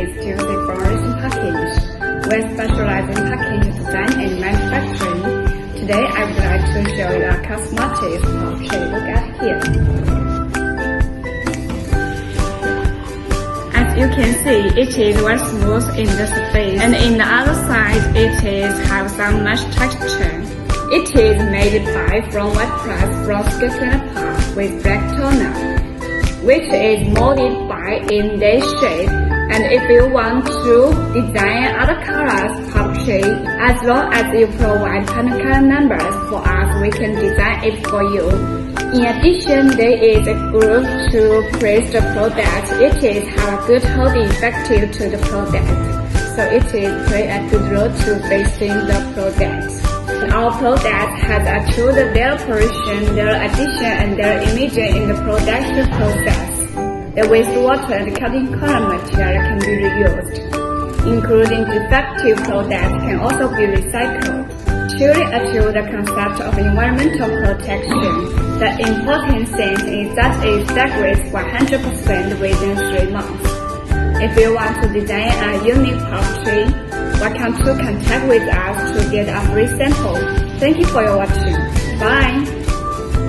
is Tuesday from Racing Package. We specialize in packaging design and manufacturing. Today I would like to show you our cosmetics pulp. Look at here. As you can see, it is very smooth in the surface, and in the other side it have some mesh texture. It is made from wet press from sculpted pulp with black toner, which is molded in this shape. And if you want to design other colors pulp shape, as long as you provide color numbers for us, we can design it for you. In addition, there is a glue to press the product. It is have a good holding effective to the product, so it is play a good role to facing the product. Our product has achieved their operation, their addition, and their imaging in the production process. The wastewater and cutting color material can be reused, including defective products can also be recycled. Truly achieve the concept of environmental protection. The important thing is that it degrades 100% within 3 months. If you want to design a unique pulp tree, welcome to contact with us to get a free sample. Thank you for your watching. Bye!